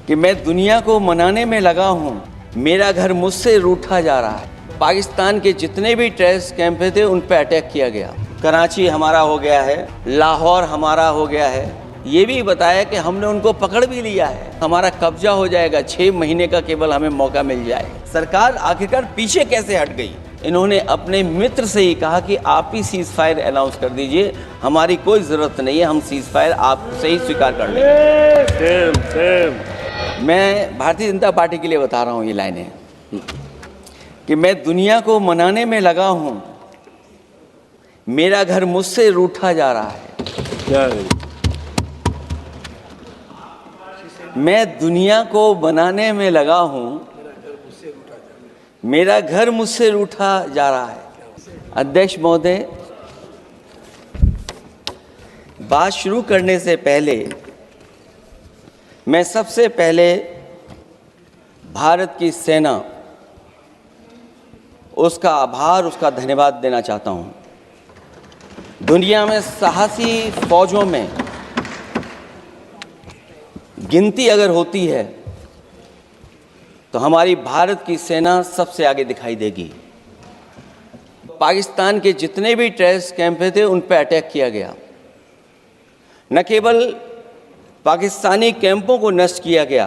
कि मैं दुनिया को मनाने में लगा हूँ, मेरा घर मुझसे रूठा जा रहा है। पाकिस्तान के जितने भी टेररिस्ट कैंप थे उन पर अटैक किया गया। कराची हमारा हो गया है, लाहौर हमारा हो गया है। ये भी बताया कि हमने उनको पकड़ भी लिया है, हमारा कब्जा हो जाएगा, 6 महीने का केवल हमें मौका मिल जाए। सरकार आखिरकार पीछे कैसे हट गई? इन्होंने अपने मित्र से ही कहा कि आप ही सीज फायर अनाउंस कर दीजिए, हमारी कोई ज़रूरत नहीं है, हम सीज फायर आपसे ही स्वीकार कर लेंगे। मैं भारतीय जनता पार्टी के लिए बता रहा हूँ ये लाइनें कि मैं दुनिया को मनाने में लगा हूँ, मेरा घर मुझसे रूठा जा रहा है। मैं दुनिया को बनाने में लगा हूँ, मेरा घर मुझसे रूठा जा रहा है। अध्यक्ष महोदय, बात शुरू करने से पहले मैं सबसे पहले भारत की सेना, उसका आभार, उसका धन्यवाद देना चाहता हूँ। दुनिया में साहसी फौजों में गिनती अगर होती है तो हमारी भारत की सेना सबसे आगे दिखाई देगी। पाकिस्तान के जितने भी टेररिस्ट कैंप थे उन पर अटैक किया गया। न केवल पाकिस्तानी कैंपों को नष्ट किया गया,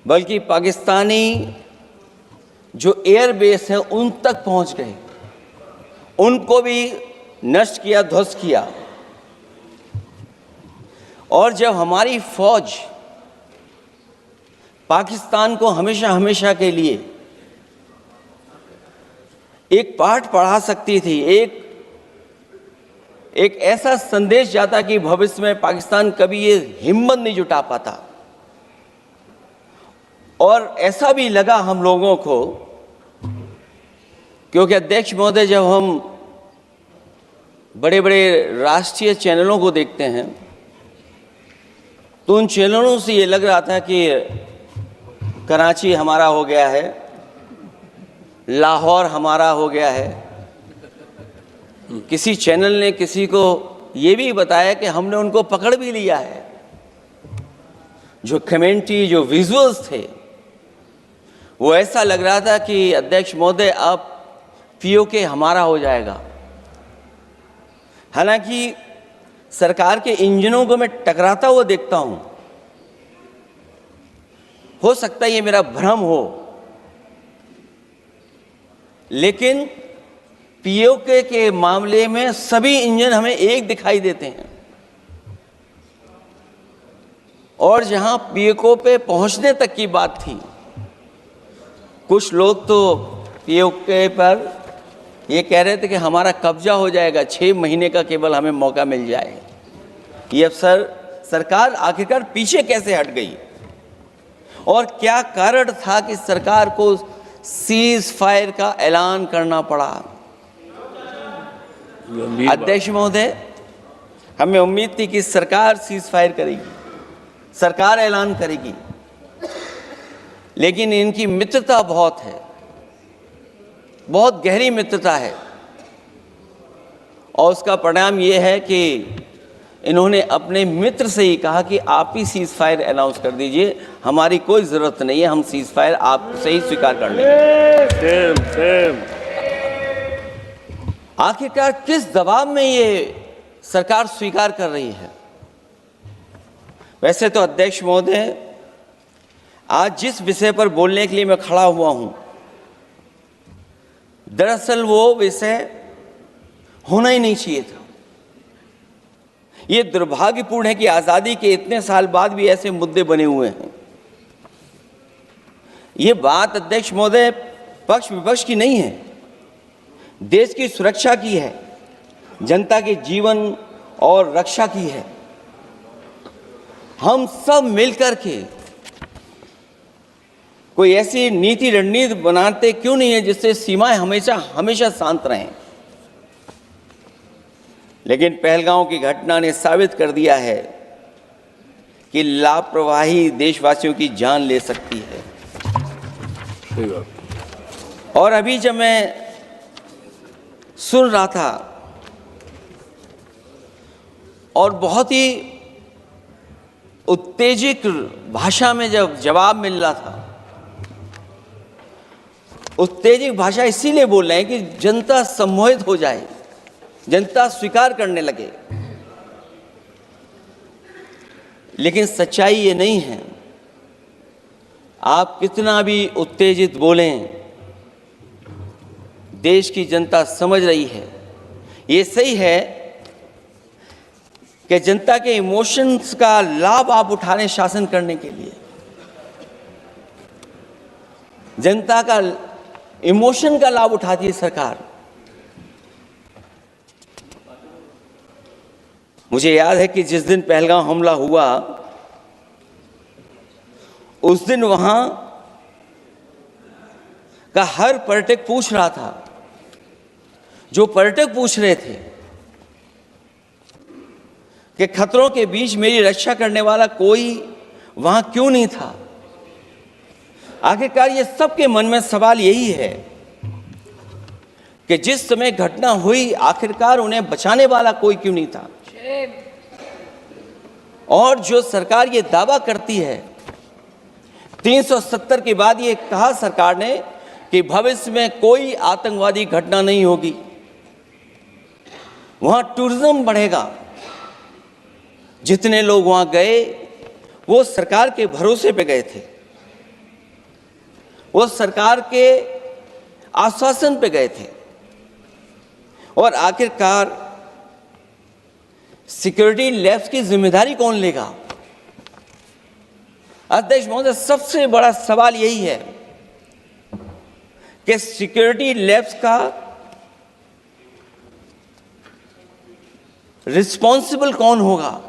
बल्कि पाकिस्तानी जो एयर बेस हैं उन तक पहुंच गए, उनको भी नष्ट किया, ध्वस्त किया। और जब हमारी फौज पाकिस्तान को हमेशा हमेशा के लिए एक पाठ पढ़ा सकती थी, एक ऐसा संदेश जाता कि भविष्य में पाकिस्तान कभी ये हिम्मत नहीं जुटा पाता, और ऐसा भी लगा हम लोगों को, क्योंकि अध्यक्ष महोदय, जब हम बड़े बड़े राष्ट्रीय चैनलों को देखते हैं तो उन चैनलों से ये लग रहा था कि कराची हमारा हो गया है, लाहौर हमारा हो गया है। किसी चैनल ने किसी को ये भी बताया कि हमने उनको पकड़ भी लिया है। जो कमेंट्री, जो विजुअल्स थे, वो ऐसा लग रहा था कि अध्यक्ष महोदय अब पीओके हमारा हो जाएगा। हालांकि सरकार के इंजनों को मैं टकराता हुआ देखता हूं, हो सकता है ये मेरा भ्रम हो, लेकिन पीओके के मामले में सभी इंजन हमें एक दिखाई देते हैं। और जहां पीओके पे पहुंचने तक की बात थी, कुछ लोग तो पीओके पर ये कह रहे थे कि हमारा कब्जा हो जाएगा, 6 महीने का केवल हमें मौका मिल जाए। ये अफसर सरकार आखिरकार पीछे कैसे हट गई, और क्या कारण था कि सरकार को सीज फायर का ऐलान करना पड़ा? अध्यक्ष महोदय, हमें उम्मीद थी कि सरकार सीज फायर करेगी, सरकार ऐलान करेगी, लेकिन इनकी मित्रता बहुत है, बहुत गहरी मित्रता है, और उसका परिणाम ये है कि इन्होंने अपने मित्र से ही कहा कि आप ही सीज फायर अनाउंस कर दीजिए, हमारी कोई ज़रूरत नहीं है, हम सीज फायर आपसे ही स्वीकार कर लेंगे। आखिरकार किस दबाव में ये सरकार स्वीकार कर रही है? वैसे तो अध्यक्ष महोदय, आज जिस विषय पर बोलने के लिए मैं खड़ा हुआ हूं, दरअसल वो विषय होना ही नहीं चाहिए था। ये दुर्भाग्यपूर्ण है कि आज़ादी के इतने साल बाद भी ऐसे मुद्दे बने हुए हैं। ये बात अध्यक्ष महोदय पक्ष विपक्ष की नहीं है, देश की सुरक्षा की है, जनता के जीवन और रक्षा की है। हम सब मिलकर के कोई ऐसी नीति रणनीति बनाते क्यों नहीं है जिससे सीमाएं हमेशा हमेशा शांत रहें। लेकिन पहलगांव की घटना ने साबित कर दिया है कि लापरवाही देशवासियों की जान ले सकती है। और अभी जब मैं सुन रहा था और बहुत ही उत्तेजित भाषा में जब जवाब मिल रहा था, उत्तेजित भाषा इसीलिए बोल रहे हैं कि जनता सम्मोहित हो जाए, जनता स्वीकार करने लगे। लेकिन सच्चाई ये नहीं है। आप कितना भी उत्तेजित बोलें, देश की जनता समझ रही है। ये सही है कि जनता के इमोशंस का लाभ आप उठा रहे हैं शासन करने के लिए। जनता का इमोशन का लाभ उठाती है सरकार। मुझे याद है कि जिस दिन पहलगाम हमला हुआ, उस दिन वहां का हर पर्यटक पूछ रहा था, जो पर्यटक पूछ रहे थे कि खतरों के बीच मेरी रक्षा करने वाला कोई वहां क्यों नहीं था। आखिरकार ये सबके मन में सवाल यही है कि जिस समय घटना हुई, आखिरकार उन्हें बचाने वाला कोई क्यों नहीं था। और जो सरकार ये दावा करती है, 370 के बाद ये कहा सरकार ने कि भविष्य में कोई आतंकवादी घटना नहीं होगी, वहां टूरिज्म बढ़ेगा। जितने लोग वहां गए वो सरकार के भरोसे पे गए थे, वो सरकार के आश्वासन पे गए थे। और आखिरकार सिक्योरिटी लैब्स की जिम्मेदारी कौन लेगा? अध्यक्ष महोदय, सबसे बड़ा सवाल यही है कि सिक्योरिटी लैब्स का रिस्पॉन्सिबल कौन होगा,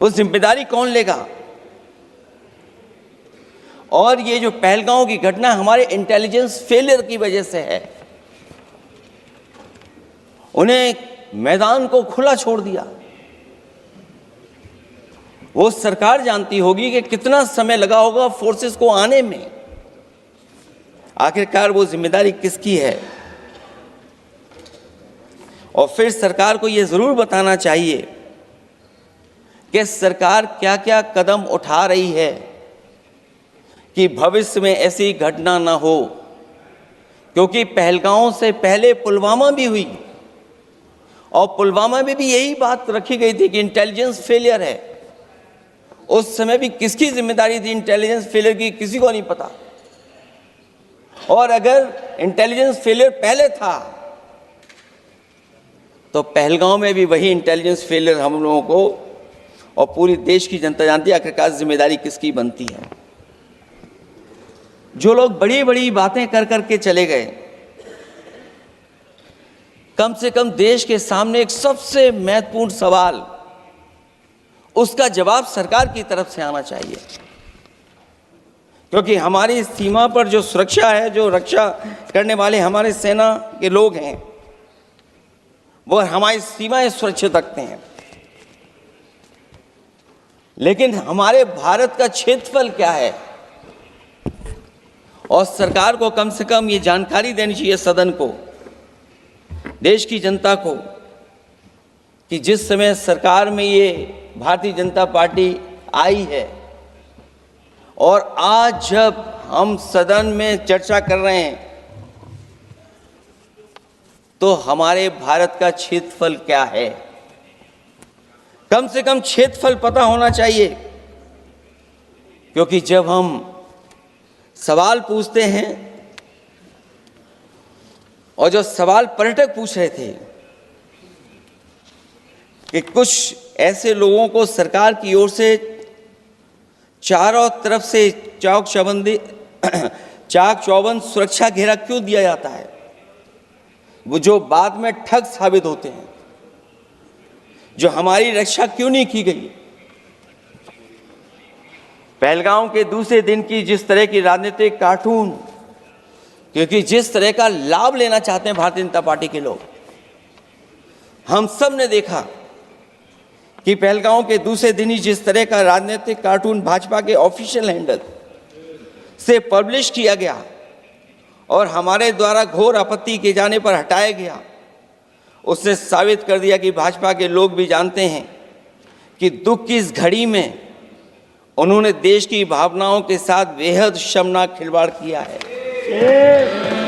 वो जिम्मेदारी कौन लेगा? और ये जो पहलगांव की घटना हमारे इंटेलिजेंस फेलियर की वजह से है। उन्हें मैदान को खुला छोड़ दिया। वो सरकार जानती होगी कि कितना समय लगा होगा फोर्सेस को आने में। आखिरकार वो जिम्मेदारी किसकी है? और फिर सरकार को ये जरूर बताना चाहिए कि सरकार क्या क्या कदम उठा रही है कि भविष्य में ऐसी घटना ना हो। क्योंकि पहलगांव से पहले पुलवामा भी हुई, और पुलवामा में भी यही बात रखी गई थी कि इंटेलिजेंस फेलियर है। उस समय भी किसकी जिम्मेदारी थी इंटेलिजेंस फेलियर की? किसी को नहीं पता। और अगर इंटेलिजेंस फेलियर पहले था तो पहलगांव में भी वही इंटेलिजेंस फेलियर हम लोगों को और पूरी देश की जनता जानती है आखिरकार जिम्मेदारी किसकी बनती है। जो लोग बड़ी बड़ी बातें कर करके चले गए, कम से कम देश के सामने एक सबसे महत्वपूर्ण सवाल, उसका जवाब सरकार की तरफ से आना चाहिए। क्योंकि हमारी सीमा पर जो सुरक्षा है, जो रक्षा करने वाले हमारे सेना के लोग हैं, वो हमारी सीमाएं सुरक्षित रखते हैं। लेकिन हमारे भारत का क्षेत्रफल क्या है? और सरकार को कम से कम ये जानकारी देनी चाहिए सदन को, देश की जनता को, कि जिस समय सरकार में ये भारतीय जनता पार्टी आई है और आज जब हम सदन में चर्चा कर रहे हैं तो हमारे भारत का क्षेत्रफल क्या है? कम से कम क्षेत्रफल पता होना चाहिए। क्योंकि जब हम सवाल पूछते हैं, और जो सवाल पर्यटक पूछ रहे थे कि कुछ ऐसे लोगों को सरकार की ओर से चारों तरफ से चाक चौबंद सुरक्षा घेरा क्यों दिया जाता है, वो जो बाद में ठग साबित होते हैं, जो हमारी रक्षा क्यों नहीं की गई? पहलगाम के दूसरे दिन की जिस तरह की राजनीतिक कार्टून, क्योंकि जिस तरह का लाभ लेना चाहते हैं भारतीय जनता पार्टी के लोग, हम सब ने देखा कि पहलगाम के दूसरे दिन ही जिस तरह का राजनीतिक कार्टून भाजपा के ऑफिशियल हैंडल से पब्लिश किया गया और हमारे द्वारा घोर आपत्ति किए जाने पर हटाया गया, उसने साबित कर दिया कि भाजपा के लोग भी जानते हैं कि दुख की इस घड़ी में उन्होंने देश की भावनाओं के साथ बेहद शर्मनाक खिलवाड़ किया है।